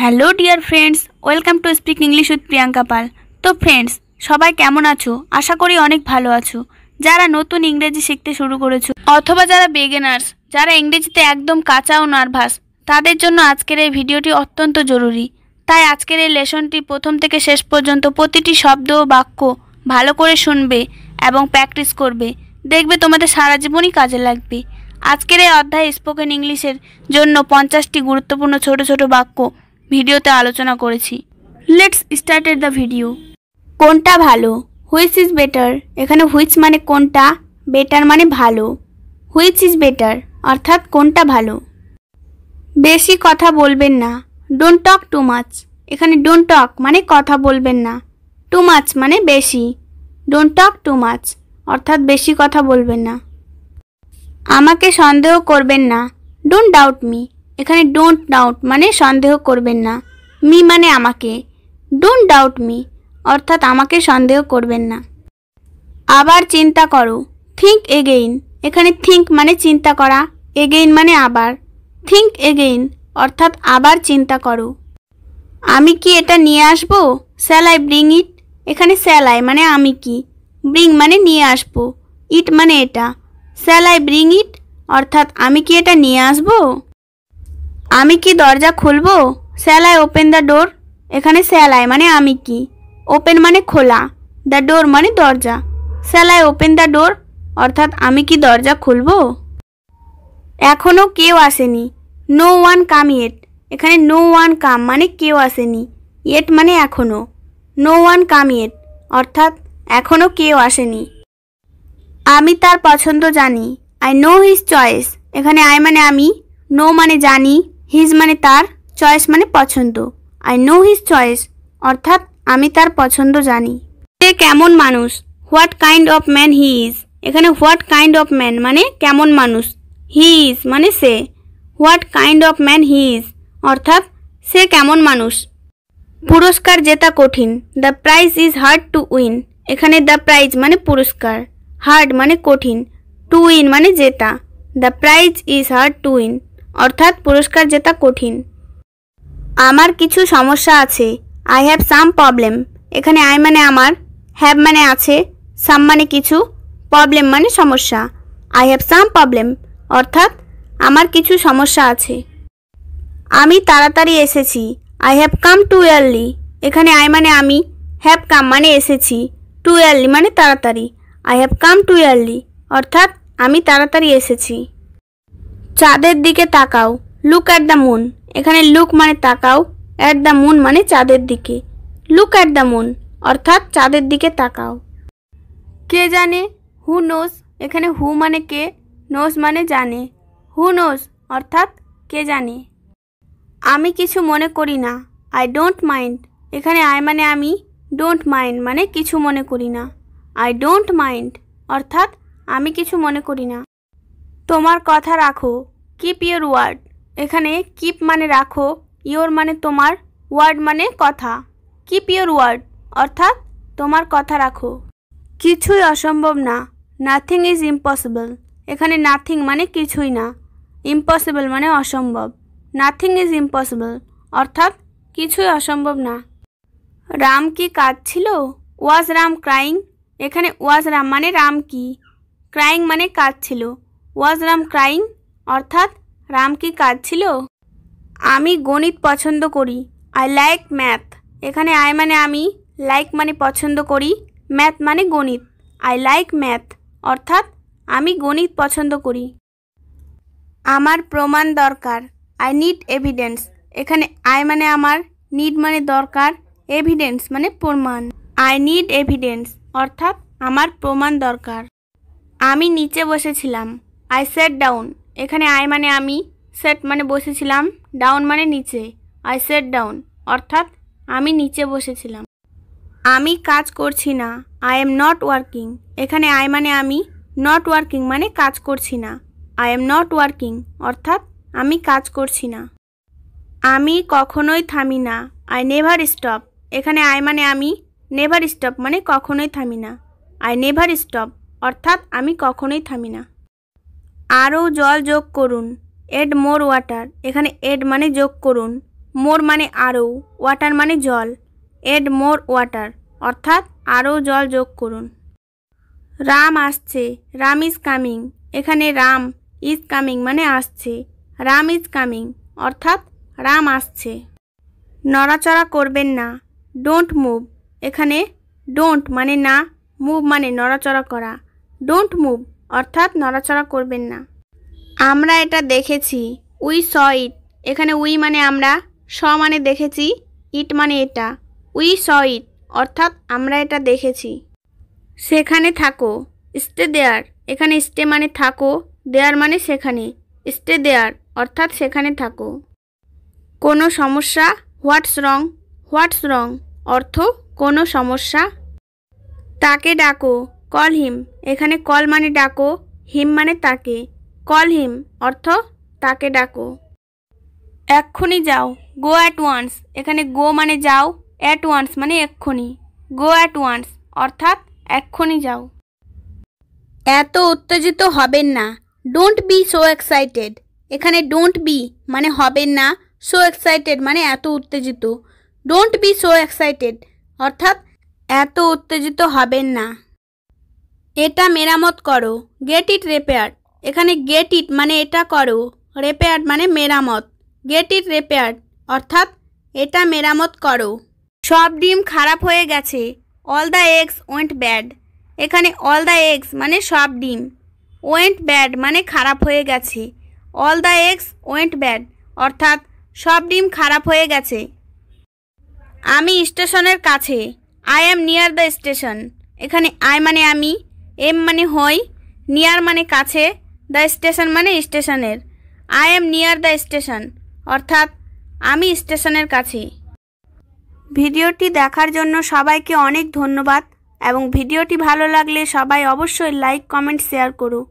Hello dear friends, welcome to speak English with Priyanka Pal. তো friends, সবাই কেমন আছো? আশা করি অনেক ভালো আছো। যারা নতুন ইংরেজি শিখতে শুরু করেছো অথবা যারা বিগিনার্স, যারা ইংরেজিতে একদম কাঁচা ও নার্ভাস, তাদের জন্য আজকের এই ভিডিওটি অত্যন্ত জরুরি। তাই আজকের এই লেসনটি প্রথম থেকে শেষ পর্যন্ত প্রতিটি শব্দ ও বাক্য ভালো করে শুনবে এবং প্র্যাকটিস করবে। দেখবে তোমাদের সারা জীবনই কাজে লাগবে। আজকের এই অধ্যায়ে স্পোকেন ইংলিশের জন্য 50টি গুরুত্বপূর্ণ ছোট ছোট বাক্য ভিডিওতে আলোচনা করেছি। Let's started the video. কোনটা ভালো? Which is better. এখানে হুইচ মানে কোনটা, বেটার মানে ভালো। হুইচ ইজ বেটার অর্থাৎ কোনটা ভালো। বেশি কথা বলবেন না। Don't talk too much. এখানে ডোন্ট টক মানে কথা বলবেন না। টু মাচ মানে বেশি। ডোন্ট টক টু মাচ অর্থাৎ বেশি কথা বলবেন না। আমাকে সন্দেহ করবেন না। Don't doubt me. এখানে ডোন্ট ডাউট মানে সন্দেহ করবেন না। মি মানে আমাকে। ডোন্ট ডাউট মি অর্থাৎ আমাকে সন্দেহ করবেন না। আবার চিন্তা করো। Think again. এখানে থিঙ্ক মানে চিন্তা করা, এগেইন মানে আবার। থিঙ্ক এগেইন অর্থাৎ আবার চিন্তা করো। আমি কি এটা নিয়ে আসবো? Shall I bring it. এখানে শ্যাল আই মানে আমি কি, ব্রিং মানে নিয়ে আসবো, ইট মানে এটা। শ্যাল আই ব্রিং ইট অর্থাৎ আমি কি এটা নিয়ে আসবো? আমি কি দরজা খুলবো? শ্যাল আই ওপেন দ্য ডোর। এখানে শ্যাল আই মানে আমি কি, ওপেন মানে খোলা, দ্য ডোর মানে দরজা। Shall I open the door অর্থাৎ আমি কি দরজা খুলবো? এখনও কেউ আসেনি। No one come yet. এখানে নো ওয়ান কাম মানে কেউ আসেনি, ইয়েট মানে এখনও। নো ওয়ান কাম ইয়েট অর্থাৎ এখনও কেউ আসেনি। আমি তার পছন্দ জানি। I know his choice. এখানে আই মানে আমি, নো মানে জানি, হিজ মানে তার, চয়েস মানে পছন্দ। আই নো হিজ চয়েস অর্থাৎ আমি তার পছন্দ জানি। সে কেমন মানুষ? What kind of man he is. এখানে হোয়াট কাইন্ড অফ ম্যান মানে কেমন মানুষ, হি ইজ মানে সে। What kind of man he is অর্থাৎ সে কেমন মানুষ। পুরস্কার জেতা কঠিন। The prize is hard to win. এখানে দ্য প্রাইজ মানে পুরস্কার, হার্ড মানে কঠিন, টু উইন মানে জেতা। The prize is hard to win অর্থাৎ পুরস্কার জেতা কঠিন। আমার কিছু সমস্যা আছে। I have some problem. এখানে আই মানে আমার, হ্যাভ মানে আছে, সাম মানে কিছু, প্রবলেম মানে সমস্যা। আই হ্যাভ সাম প্রবলেম অর্থাৎ আমার কিছু সমস্যা আছে। আমি তাড়াতাড়ি এসেছি। I have come too early. এখানে আই মানে আমি, হ্যাভ কাম মানে এসেছি, টু ইয়ারলি মানে তাড়াতাড়ি। I have come too early অর্থাৎ আমি তাড়াতাড়ি এসেছি। চাঁদের দিকে তাকাও। Look at the moon. এখানে লুক মানে তাকাও, অ্যাট দ্য মুন মানে চাঁদের দিকে। লুক অ্যাট দ্য মুন অর্থাৎ চাঁদের দিকে তাকাও। কে জানে? Who knows. এখানে হু মানে কে, নোজ মানে জানে। হু নোজ অর্থাৎ কে জানে। আমি কিছু মনে করি না। I don't mind. এখানে আই মানে আমি, ডোন্ট মাইন্ড মানে কিছু মনে করি না। আই ডোন্ট মাইন্ড অর্থাৎ আমি কিছু মনে করি না। তোমার কথা রাখো। Keep your word. এখানে কিপ মানে রাখো, ইয়োর মানে তোমার, ওয়ার্ড মানে কথা। কিপ ইয়োর ওয়ার্ড অর্থাৎ তোমার কথা রাখো। কিছুই অসম্ভব না। Nothing is impossible. এখানে নাথিং মানে কিছুই না, ইম্পসিবল মানে অসম্ভব। নাথিং ইজ ইম্পসিবল অর্থাৎ কিছুই অসম্ভব না। রাম কি কাঁদছিল? ওয়াজ রাম ক্রাইং। এখানে ওয়াজ রাম মানে রাম কি, ক্রাইং মানে কাঁদছিল। ওয়াজ রাম ক্রাইং অর্থাৎ রাম কি কাঁদছিল? আমি গণিত পছন্দ করি। I like math. এখানে আই মানে আমি, লাইক মানে পছন্দ করি, ম্যাথ মানে গণিত। আই লাইক ম্যাথ অর্থাৎ আমি গণিত পছন্দ করি। আমার প্রমাণ দরকার। I need evidence. এখানে আই মানে আমার, নিড মানে দরকার, এভিডেন্স মানে প্রমাণ। আই নিড এভিডেন্স অর্থাৎ আমার প্রমাণ দরকার। আমি নিচে বসেছিলাম। I set down. এখানে আই মানে আমি, সেট মানে বসেছিলাম, ডাউন মানে নিচে। আই সেট ডাউন অর্থাৎ আমি নিচে বসেছিলাম। আমি কাজ করছি না। I am not working. এখানে আই মানে আমি, নট ওয়ার্কিং মানে কাজ করছি না। আই এম নট ওয়ার্কিং অর্থাৎ আমি কাজ করছি না। আমি কখনোই থামি না। I never stop. এখানে আই মানে আমি, নেভার স্টপ মানে কখনোই থামি না। আই নেভার স্টপ অর্থাৎ আমি কখনোই থামি না। আরও জল যোগ করুন। Add more water. এখানে এড মানে যোগ করুন, মোর মানে আরও, ওয়াটার মানে জল। এড মোর ওয়াটার অর্থাৎ আরও জল যোগ করুন। রাম আসছে, রাম ইজ কামিং। এখানে রাম ইজ কামিং মানে আসছে, রাম ইজ কামিং অর্থাৎ রাম আসছে। নড়াচড়া করবেন না, ডোন্ট মুভ। এখানে ডোন্ট মানে না, মুভ মানে নড়াচড়া করা। ডোন্ট মুভ অর্থাৎ নড়াচড়া করবেন না। আমরা এটা দেখেছি, উই স ইট। এখানে উই মানে আমরা, স মানে দেখেছি, ইট মানে এটা। উই স ইট অর্থাৎ আমরা এটা দেখেছি। সেখানে থাকো, স্টে দেয়ার। এখানে স্টে মানে থাকো, দেয়ার মানে সেখানে। স্টে দেয়ার অর্থাৎ সেখানে থাকো। কোনো সমস্যা, হোয়াটস রং। হোয়াটস রং অর্থ কোনো সমস্যা। তাকে ডাকো, কল হিম। এখানে কল মানে ডাকো, হিম মানে তাকে। কল হিম অর্থ তাকে ডাকো। এক্ষুনি যাও, গো অ্যাট ওয়ান্স। এখানে গো মানে যাও, অ্যাট ওয়ান্স মানে এক্ষুনি। গো অ্যাট ওয়ান্স অর্থাৎ এক্ষুনি যাও। এত উত্তেজিত হবেন না, ডোন্ট বি সো এক্সাইটেড। এখানে ডোন্ট বি মানে হবেন না, সো এক্সাইটেড মানে এত উত্তেজিত। ডোন্ট বি সো এক্সাইটেড অর্থাৎ এত উত্তেজিত হবেন না। এটা মেরামত করো, গেট ইট রিপেয়ার্ড। এখানে গেট ইট মানে এটা করো, রিপেয়ার্ড মানে মেরামত। গেট ইট রিপেয়ার্ড অর্থাৎ এটা মেরামত করো। সব ডিম খারাপ হয়ে গেছে, all the eggs went bad. এখানে অল দ্য এগস মানে সব ডিম, ওয়েন্ট ব্যাড মানে খারাপ হয়ে গেছে। All the eggs went bad অর্থাৎ সব ডিম খারাপ হয়ে গেছে। আমি স্টেশনের কাছে, I am near the station. এখানে আই মানে আমি, এম মানে হই, নিয়ার মানে কাছে, দ্য স্টেশন মানে স্টেশনের। I am near the station অর্থাৎ আমি স্টেশনের কাছে। ভিডিওটি দেখার জন্য সবাইকে অনেক ধন্যবাদ এবং ভিডিওটি ভালো লাগলে সবাই অবশ্যই লাইক, কমেন্ট, শেয়ার করো।